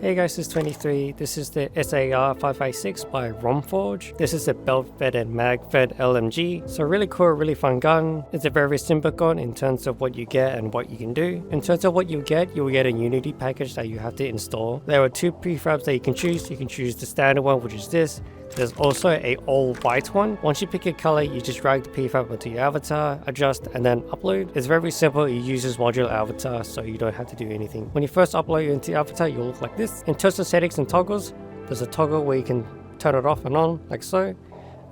Hey guys, this is 23. This is the SAR 556 by Romforge. This is a belt-fed and mag-fed LMG. So really cool, really fun gun. It's a very simple gun in terms of what you get and what you can do. In terms of what you will get a Unity package that you have to install. There are two prefabs that you can choose. You can choose the standard one, which is this. There's also a all white one. Once you pick a color, you just drag the prefab onto your avatar, adjust, and then upload. It's very simple. It uses modular avatar, so you don't have to do anything. When you first upload it into your avatar, you'll look like this. In terms of settings and toggles, there's a toggle where you can turn it off and on, like so.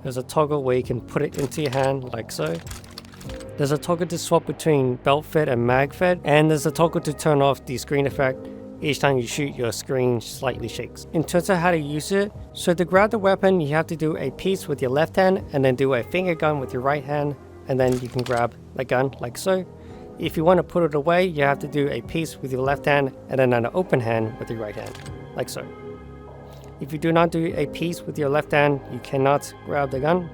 There's a toggle where you can put it into your hand, like so. There's a toggle to swap between belt fed and mag fed, and there's a toggle to turn off the screen effect. Each time you shoot, your screen slightly shakes. In terms of how to use it, so to grab the weapon, you have to do a piece with your left hand and then do a finger gun with your right hand, and then you can grab the gun like so. If you want to put it away, you have to do a piece with your left hand and then an open hand with your right hand, like so. If you do not do a piece with your left hand, you cannot grab the gun,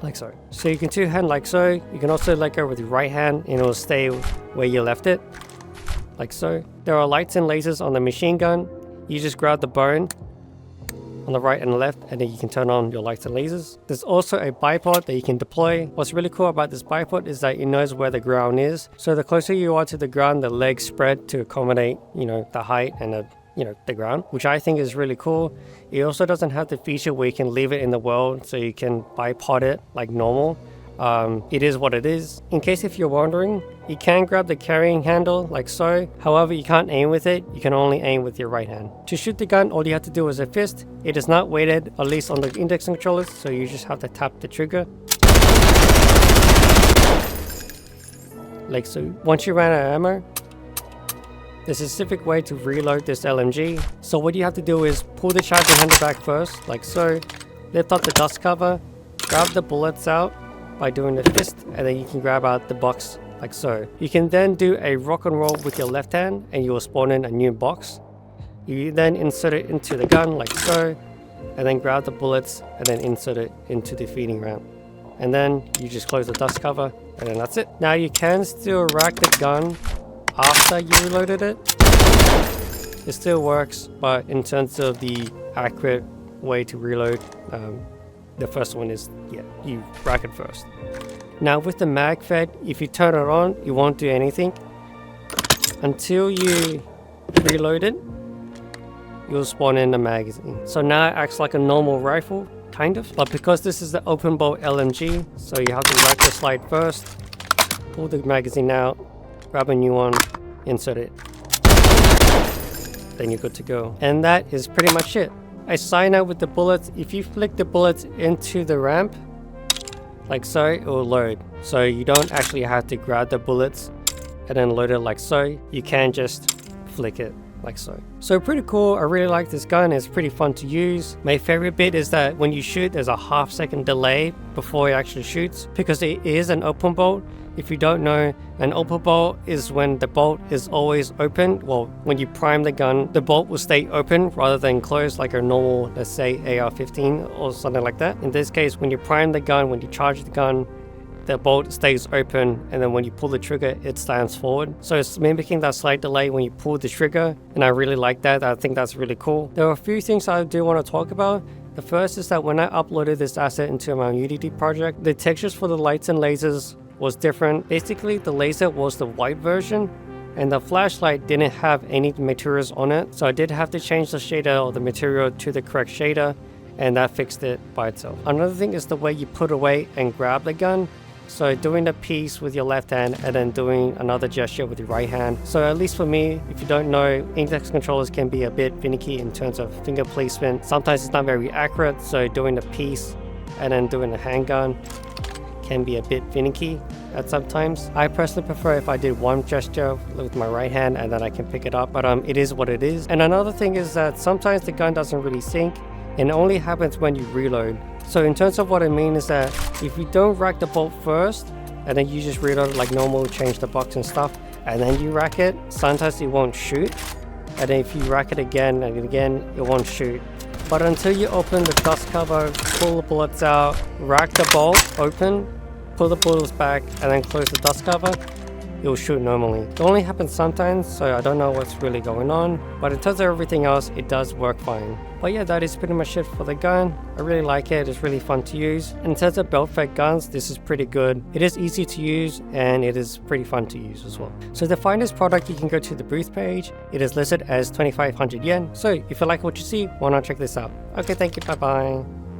like so. So you can two-hand like so. You can also let go with your right hand and it will stay where you left it, like so. There are lights and lasers on the machine gun. You just grab the bone on the right and the left, and then you can turn on your lights and lasers. There's also a bipod that you can deploy. What's really cool about this bipod is that it knows where the ground is. So the closer you are to the ground, the legs spread to accommodate, the height and the ground, which I think is really cool. It also doesn't have the feature where you can leave it in the world, so you can bipod it like normal. It is what it is. In case if you're wondering, you can grab the carrying handle like so. However, you can't aim with it. You can only aim with your right hand. To shoot the gun, all you have to do is a fist. It is not weighted, at least on the index controllers, so you just have to tap the trigger like so. Once you run out of ammo, there's a specific way to reload this LMG. So what you have to do is pull the charging handle back first, like so. Lift up the dust cover, grab the bullets out by doing the fist, and then you can grab out the box like so. You can then do a rock and roll with your left hand and you will spawn in a new box. You then insert it into the gun like so, and then grab the bullets and then insert it into the feeding ramp. And then you just close the dust cover, and then that's it. Now you can still rack the gun after you reloaded it. It still works, but in terms of the accurate way to reload, the first one is, you rack it first. Now with the mag fed, if you turn it on, you won't do anything. Until you reload it, you'll spawn in the magazine. So now it acts like a normal rifle, kind of. But because this is the open bolt LMG, so you have to rack the slide first, pull the magazine out, grab a new one, insert it. Then you're good to go. And that is pretty much it. A side note with the bullets, if you flick the bullets into the ramp, like so, it will load. So you don't actually have to grab the bullets and then load it like so. You can just flick it like so. So pretty cool. I really like this gun. It's pretty fun to use. My favorite bit is that when you shoot, there's a half-second delay before it actually shoots, because it is an open bolt. If you don't know, an open bolt is when the bolt is always open. Well, when you prime the gun, the bolt will stay open rather than closed like a normal, let's say AR-15 or something like that. In this case, when you prime the gun, when you charge the gun, the bolt stays open, and then when you pull the trigger, it slams forward. So it's mimicking that slight delay when you pull the trigger, and I really like that. I think that's really cool. There are a few things I do want to talk about. The first is that when I uploaded this asset into my Unity project, the textures for the lights and lasers was different. Basically, the laser was the white version, and the flashlight didn't have any materials on it. So I did have to change the shader or the material to the correct shader, and that fixed it by itself. Another thing is the way you put away and grab the gun. So doing the piece with your left hand and then doing another gesture with your right hand. So at least for me, if you don't know, index controllers can be a bit finicky in terms of finger placement. Sometimes it's not very accurate, so doing the piece and then doing the handgun can be a bit finicky at sometimes. I personally prefer if I did one gesture with my right hand and then I can pick it up, but it is what it is. And another thing is that sometimes the gun doesn't really sync, and it only happens when you reload. So in terms of what I mean is that if you don't rack the bolt first and then you just reload it like normal, change the box and stuff, and then you rack it, sometimes it won't shoot. And then if you rack it again and again, it won't shoot. But until you open the dust cover, pull the bullets out, rack the bolt open, pull the bullets back, and then close the dust cover, it will shoot normally. It only happens sometimes, so I don't know what's really going on, but in terms of everything else, it does work fine. But yeah, that is pretty much it for the gun. I really like it, it's really fun to use. And in terms of belt-fed guns, this is pretty good. It is easy to use and it is pretty fun to use as well. So to find this product, you can go to the booth page. It is listed as 2,500 yen. So if you like what you see, why not check this out? Okay, thank you, bye bye.